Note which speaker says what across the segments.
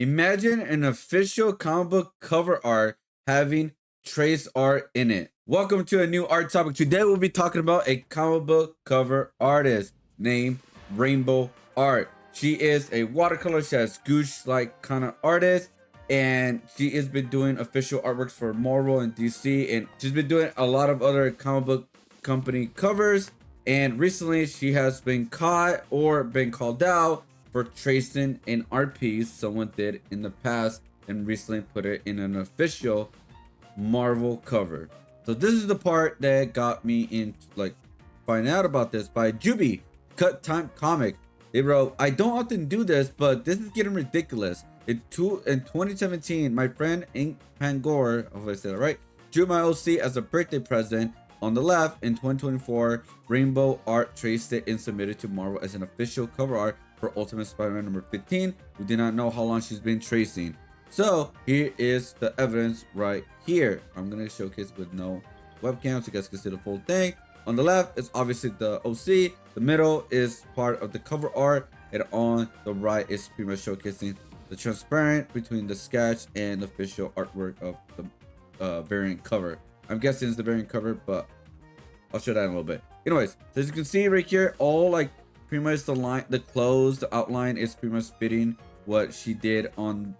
Speaker 1: Imagine an official comic book cover art having trace art in it. Welcome to a new art topic. Today we'll be talking about a comic book cover artist named Rainbow Art. She is a watercolor, she has gooch-like kind of artist, and she has been doing official artworks for Marvel and DC, and she's been doing a lot of other comic book company covers. And recently she has been caught or been called out for tracing an art piece someone did in the past and recently put it in an official Marvel cover. So this is the part that got me in, like, finding out about this by Juby Cut Time Comic. They wrote, I don't often do this, but this is getting ridiculous. In 2017, my friend InkPangur, I hope I said it right, drew my OC as a birthday present. On the left, in 2024, Rainbow Art traced it and submitted to Marvel as an official cover art for Ultimate Spider-Man number 15. We did not know how long she's been tracing. So here is the evidence right here. I'm going to showcase with no webcam so you guys can see the full thing. On the left is obviously the OC. The middle is part of the cover art. And on the right is pretty much showcasing the transparent between the sketch and the official artwork of the variant cover. I'm guessing it's the variant cover, but I'll show that in a little bit. Anyways, so as you can see right here, all like pretty much the line, the clothes, the outline is pretty much fitting what she did on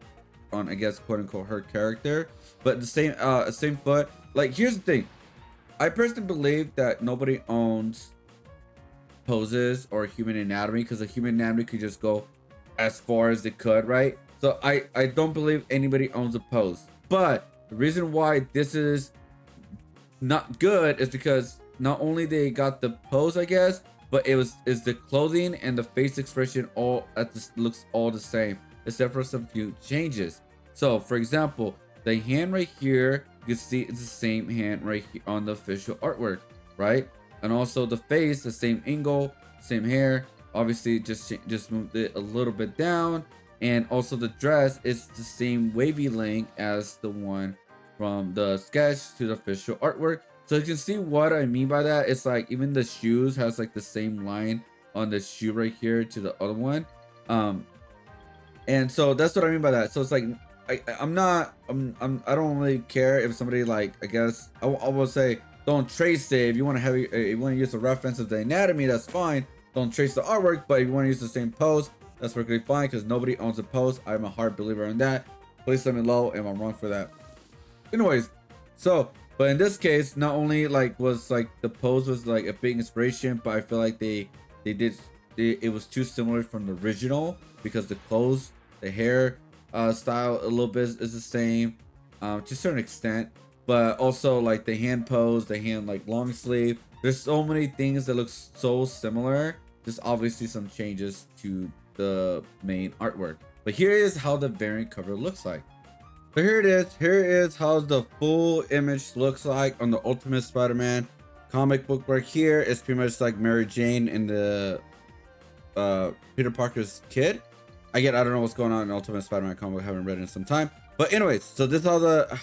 Speaker 1: I guess quote unquote her character. But the same foot. Like, here's the thing. I personally believe that nobody owns poses or human anatomy, because the human anatomy could just go as far as it could, right? So I don't believe anybody owns a pose. But the reason why this is not good is because not only they got the pose, I guess, but is the clothing and the face expression all at this looks all the same, except for some few changes. So for example, the hand right here, you can see it's the same hand right here on the official artwork, right? And also the face, the same angle, same hair. Obviously just moved it a little bit down. And also the dress is the same wavy length as the one from the sketch to the official artwork. So you can see what I mean by that. It's like even the shoes has like the same line on the shoe right here to the other one. And so that's what I mean by that. So it's like I don't really care if somebody, like, I guess I will say don't trace it. If you want to have you want to use a reference of the anatomy, that's fine. Don't trace the artwork. But if you want to use the same pose, that's perfectly fine, because nobody owns a pose. I'm a hard believer in that. Please let me know if I'm wrong for that. Anyways, so but in this case, not only like was like the pose was like a big inspiration, but I feel like it was too similar from the original, because the clothes, the hair style a little bit is the same to a certain extent, but also like the hand pose, the hand like long sleeve. There's so many things that look so similar. Just obviously some changes to the main artwork. But here is how the variant cover looks like. So here it is. Here is how the full image looks like on the Ultimate Spider-Man comic book. Right here is pretty much like Mary Jane and the Peter Parker's kid. I don't know what's going on in Ultimate Spider-Man comic. I haven't read it in some time. But anyways, so this is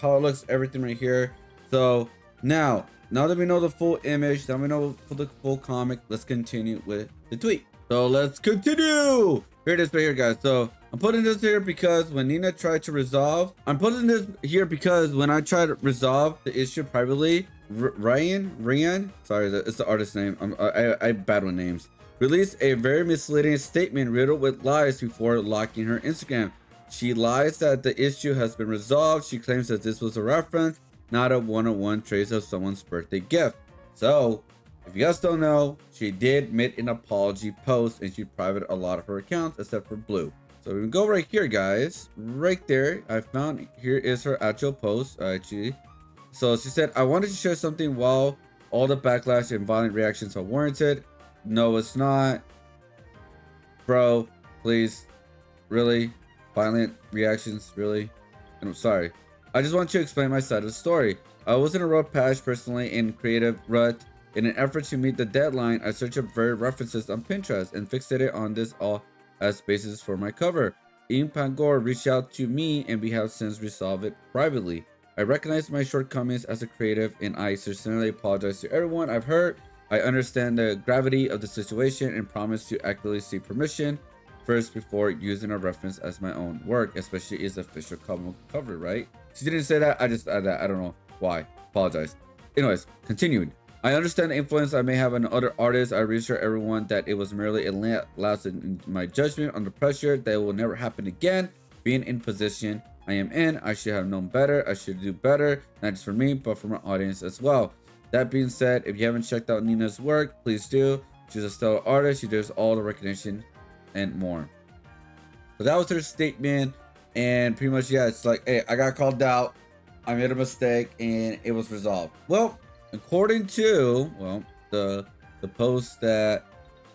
Speaker 1: how it looks, everything right here. So now that we know the full image, now we know the full comic, let's continue with the tweet. So let's continue. Here it is right here, guys. So I'm putting this here because when Nina tried to resolve, I'm putting this here because when I tried to resolve the issue privately, Ryan, sorry, it's the artist's name. I bad with names. Released a very misleading statement riddled with lies before locking her Instagram. She lies that the issue has been resolved. She claims that this was a reference, not a one-on-one trace of someone's birthday gift. So, if you guys don't know, she did make an apology post and she privated a lot of her accounts except for Blue. So we can go right here, guys. Right there, I found here is her actual post. Actually, so she said, "I wanted to share something while all the backlash and violent reactions are warranted. No, it's not, bro. Please, really, violent reactions, really? And I'm sorry. I just want to explain my side of the story. I was in a rough patch personally in creative rut. In an effort to meet the deadline, I searched up various references on Pinterest and fixated on this all as basis for my cover. InkPangur reached out to me and we have since resolved it privately. I recognize my shortcomings as a creative and I sincerely apologize to everyone I've hurt. I understand the gravity of the situation and promise to accurately seek permission first before using a reference as my own work, especially is official comic cover, right? She didn't say that. I just added that. I don't know why. Apologize. Anyways, continued. I understand the influence I may have on other artists. I reassure everyone that it was merely a lapse in my judgment under pressure that it will never happen again. Being in position I am in, I should have known better. I should do better, not just for me, but for my audience as well. That being said, if you haven't checked out Nina's work, please do. She's a stellar artist. She deserves all the recognition and more. So that was her statement, and pretty much, yeah, it's like, hey, I got called out. I made a mistake, and it was resolved. Well, according to the post that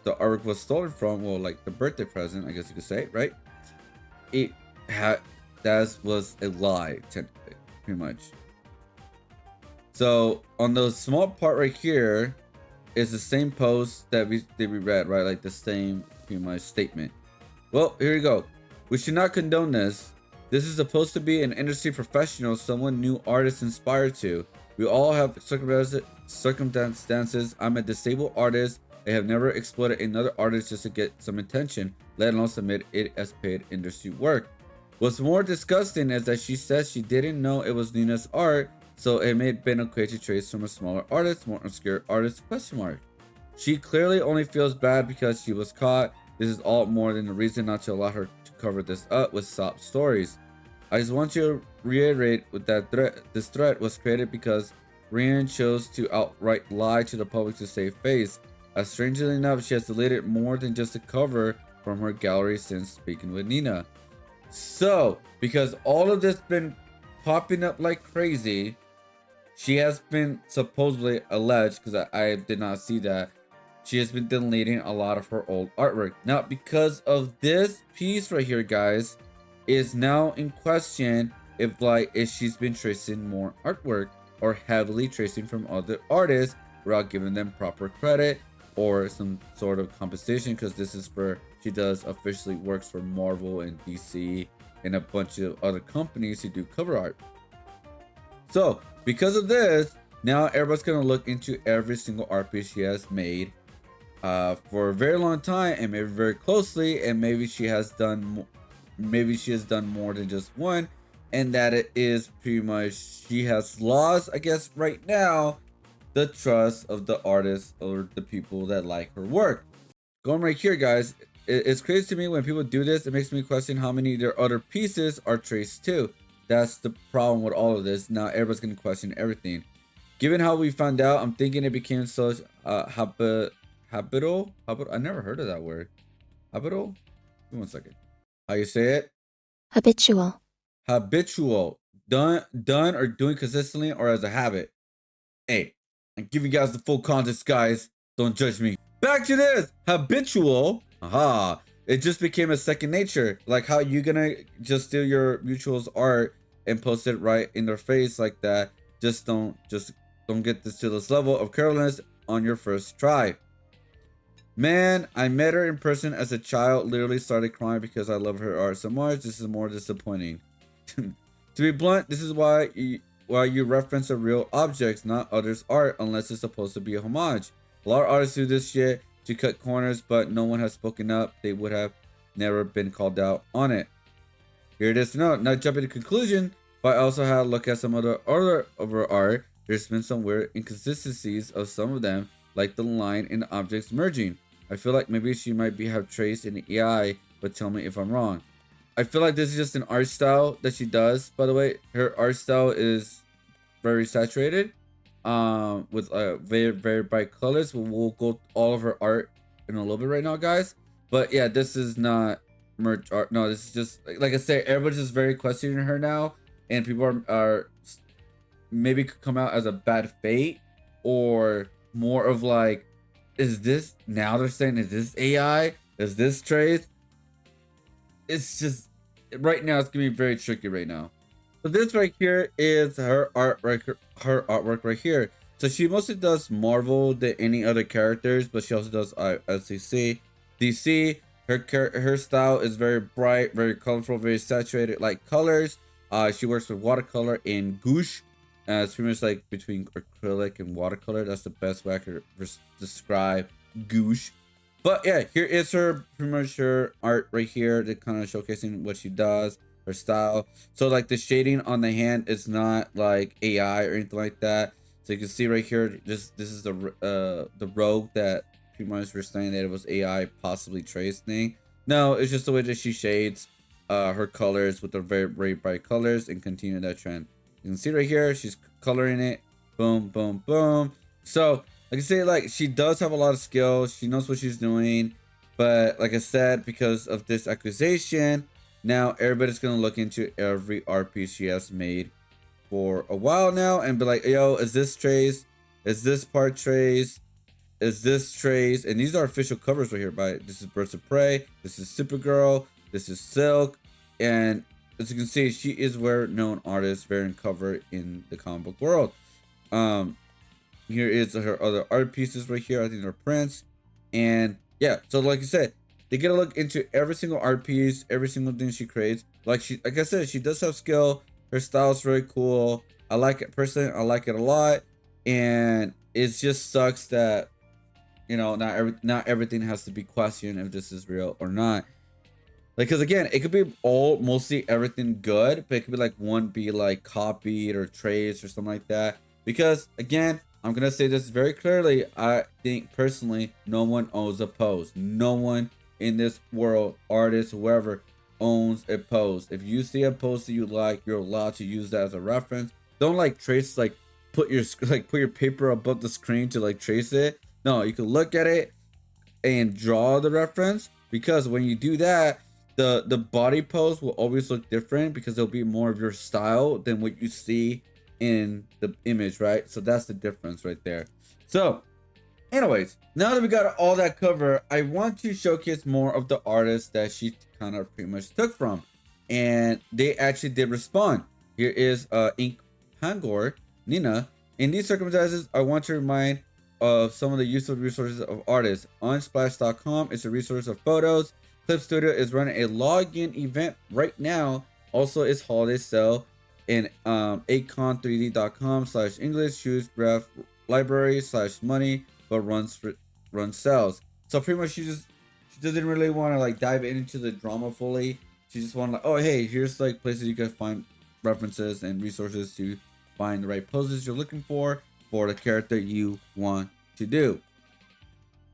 Speaker 1: the artwork was stolen from, well, like the birthday present, I guess you could say, right? It had that was a lie, technically, pretty much. So on the small part right here is the same post that we read, right? Like the same pretty much statement. Well, here you go. We should not condone this. This is supposed to be an industry professional, someone new artists inspired to. We all have circumstances. I'm a disabled artist. I have never exploited another artist just to get some attention, let alone submit it as paid industry work. What's more disgusting is that she says she didn't know it was Nina's art, so it may have been okay to trace from a smaller artist, more obscure artist, question mark. She clearly only feels bad because she was caught. This is all more than a reason not to allow her to cover this up with sob stories. I just want to reiterate with that this threat was created because Rian chose to outright lie to the public to save face. As strangely enough, she has deleted more than just a cover from her gallery since speaking with Nina. So, because all of this been popping up like crazy, she has been supposedly alleged, because I did not see that, she has been deleting a lot of her old artwork. Now, because of this piece right here, guys, is now in question if she's been tracing more artwork or heavily tracing from other artists without giving them proper credit or some sort of compensation, because this is for, she does officially works for Marvel and DC and a bunch of other companies who do cover art. So because of this, now everybody's gonna look into every single art piece she has made for a very long time, and maybe very closely, and maybe she has done more than just one, and that it is pretty much she has lost, I guess right now, the trust of the artists or the people that like her work. Going right here, guys, it's crazy to me when people do this. It makes me question how many of their other pieces are traced too. That's the problem with all of this. Now everybody's gonna question everything. Given how we found out, I'm thinking it became such habitual. I never heard of that word. Habitual? Give me 1 second. How you say it?
Speaker 2: Habitual.
Speaker 1: Habitual. Done or doing consistently or as a habit. Hey, I give you guys the full context, guys. Don't judge me. Back to this. Habitual. Aha. It just became a second nature. Like how you gonna just steal your mutual's art and post it right in their face like that. Just don't get this to this level of carelessness on your first try. Man, I met her in person as a child. Literally started crying because I love her art so much. This is more disappointing. To be blunt, this is why you reference a real objects, not others' art, unless it's supposed to be a homage. A lot of artists do this shit to cut corners, but no one has spoken up. They would have never been called out on it. Here it is to note, not jumping to conclusion, but I also had a look at some other of her art. There's been some weird inconsistencies of some of them, like the line and the objects merging. I feel like maybe she might have traced in the AI, but tell me if I'm wrong. I feel like this is just an art style that she does. By the way, her art style is very saturated, with very very bright colors. We'll go all of her art in a little bit right now, guys. But yeah, this is not merch art. No, this is just like I say, everybody's just very questioning her now, and people are maybe could come out as a bad fate, or more of like, is this, now they're saying, is this AI? Is this trace? It's just, right now it's gonna be very tricky right now. So this right here is her artwork right here. So she mostly does Marvel than any other characters, but she also does SCC, DC. Her style is very bright, very colorful, very saturated like colors. She works with watercolor and gouache. It's pretty much like between acrylic and watercolor. That's the best way I could describe gouache. But yeah, here is her pretty much her art right here, to kind of showcasing what she does, her style. So like the shading on the hand is not like AI or anything like that. So you can see right here, this is the rogue that pretty much we're saying that it was AI possibly traced thing. No, it's just the way that she shades her colors with the very, very bright colors and continue that trend. You can see right here, she's coloring it. Boom, boom, boom. So like I say, like she does have a lot of skills. She knows what she's doing. But like I said, because of this accusation, now everybody's gonna look into every art piece she has made for a while now and be like, yo, is this Trace? Is this part Trace? Is this Trace? And these are official covers right here. By this is Birds of Prey. This is Supergirl. This is Silk. And as you can see, she is a well-known artist, very covered in the comic book world. Um, Here is her other art pieces right here. I think they're prints. And yeah, so like I said, they get a look into every single art piece, every single thing she creates. Like I said, she does have skill. Her style is very cool. I like it personally. I like it a lot. And it just sucks that, you know, not everything has to be questioned if this is real or not. Like, because again, it could be mostly everything good, but it could be like one be like copied or traced or something like that. Because again, I'm gonna say this very clearly. I think personally, no one owns a pose. No one in this world, artist, whoever, owns a pose. If you see a pose that you like, you're allowed to use that as a reference. Don't like trace like put your paper above the screen to like trace it. No, you can look at it and draw the reference, because when you do that, the body pose will always look different because it'll be more of your style than what you see in the image, right? So that's the difference right there. So anyways, now that we got all that covered, I want to showcase more of the artists that she kind of pretty much took from, and they actually did respond. Here is InkPangur, Nina. In these circumstances, I want to remind of some of the useful resources of artists. Unsplash.com is a resource of photos. Clip Studio is running a login event right now. Also, it's holiday sale in acon3d.com/English choose ref library/money, but run sales. So pretty much she doesn't really want to like dive into the drama fully. She just want like, oh hey, here's like places you can find references and resources to find the right poses you're looking for the character you want to do.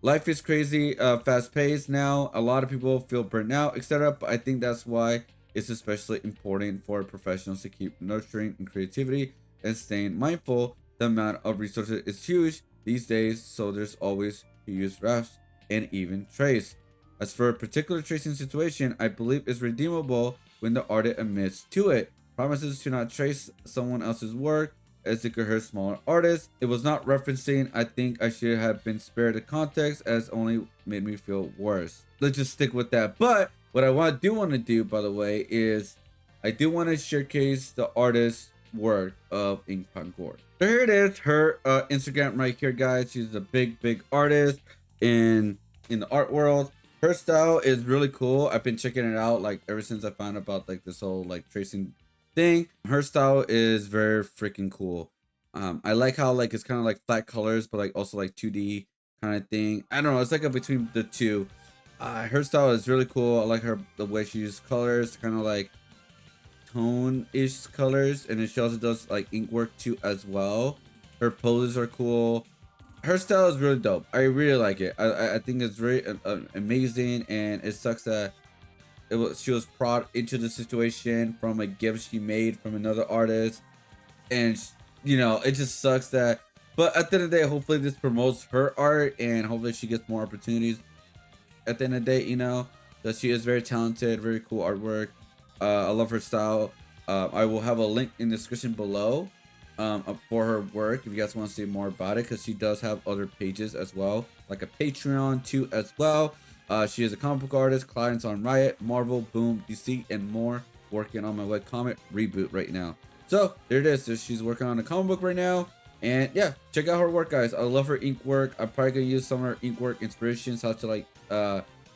Speaker 1: Life is crazy, fast paced now. A lot of people feel burnt out, etc. But I think that's why it's especially important for professionals to keep nurturing and creativity and staying mindful. The amount of resources is huge these days, so there's always to use refs and even trace. As for a particular tracing situation, I believe is redeemable when the artist admits to it. Promises to not trace someone else's work as it could hurt smaller artists. It was not referencing. I think I should have been spared the context, as only made me feel worse. Let's just stick with that. But what I want to do, by the way, is I do want to showcase the artist's work of InkPangur. So here it is, her Instagram right here, guys. She's a big artist in the art world. Her style is really cool. I've been checking it out like ever since I found out about like this whole like tracing thing. Her style is very freaking cool. I like how like it's kind of like flat colors, but like also like 2D kind of thing. I don't know. It's like a between the two. Her style is really cool. I like the way she uses colors, kind of like tone-ish colors, and then she also does like ink work too as well. Her poses are cool. Her style is really dope. I really like it. I think it's very amazing, and it sucks that she was brought into the situation from a gift she made from another artist, and you know, it just sucks that. But at the end of the day, hopefully this promotes her art, and hopefully she gets more opportunities at the end of the day, you know, because she is very talented, very cool artwork. I love her style. I will have a link in the description below for her work if you guys want to see more about it, because she does have other pages as well, like a Patreon too as well. She is a comic book artist, clients on Riot, Marvel, Boom, DC, and more. Working on my webcomic reboot right now. So there it is. So she's working on a comic book right now. And yeah, check out her work, guys. I love her ink work. I'm probably gonna use some of her ink work inspirations, how to like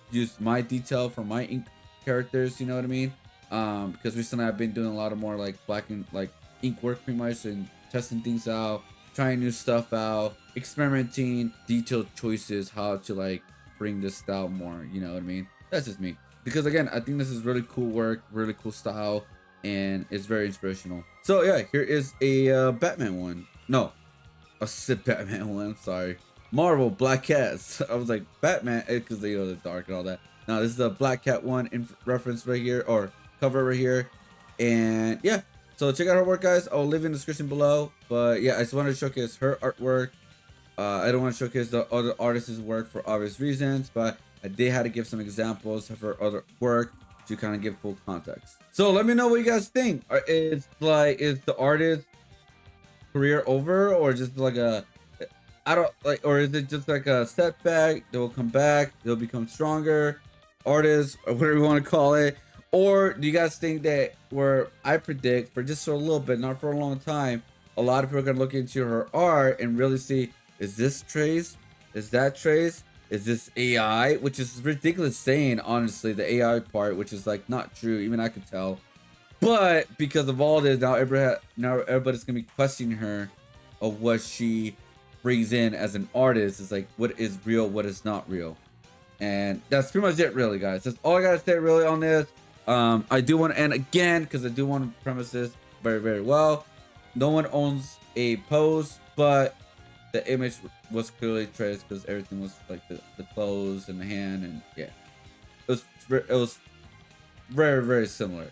Speaker 1: use my detail for my ink characters, you know what I mean? Because recently I've been doing a lot of more like black and like ink work pretty much, and testing things out, trying new stuff out, experimenting, detailed choices, how to like bring this style more. You know what I mean? That's just me. Because again, I think this is really cool work, really cool style, and it's very inspirational. So yeah, here is a Batman one. No, a Sid Batman one. Sorry, Marvel Black Cats. I was like Batman because they go the dark and all that. Now this is a Black Cat one in reference right here, or cover right here, and yeah. So check out her work, guys. I'll leave in the description below. But yeah, I just wanted to showcase her artwork. I don't want to showcase the other artists' work for obvious reasons, but I did have to give some examples of her other work to kind of give full context. So let me know what you guys think. Is the artist career over, or just like a, I don't like, or is it just like a setback? They will come back, they'll become stronger artists, or whatever you want to call it. Or do you guys think that, where I predict for just for a little bit, not for a long time, a lot of people are gonna look into her art and really see, is this Trace? Is that Trace? Is this AI? Which is ridiculous saying, honestly, the AI part, which is like not true. Even I could tell. But because of all this, now everybody's gonna be questioning her of what she brings in as an artist. It's like, what is real, what is not real. And that's pretty much it, really, guys. That's all I gotta say really on this. I do want to end again because I do want to premise this very, very well. No one owns a pose, but the image was clearly traced because everything was like the clothes and the hand, and yeah, it was very, very similar.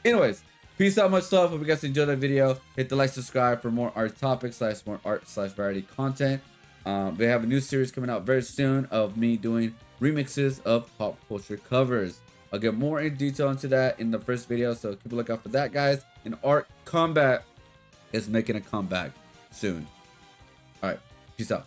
Speaker 1: Anyways, peace out, much love. Hope you guys enjoyed that video. Hit the like, subscribe for more art topics / more art / variety content. We have a new series coming out very soon of me doing remixes of pop culture covers. I'll get more in detail into that in the first video, so keep a lookout for that, guys. And Art Combat is making a comeback soon. All right, peace out.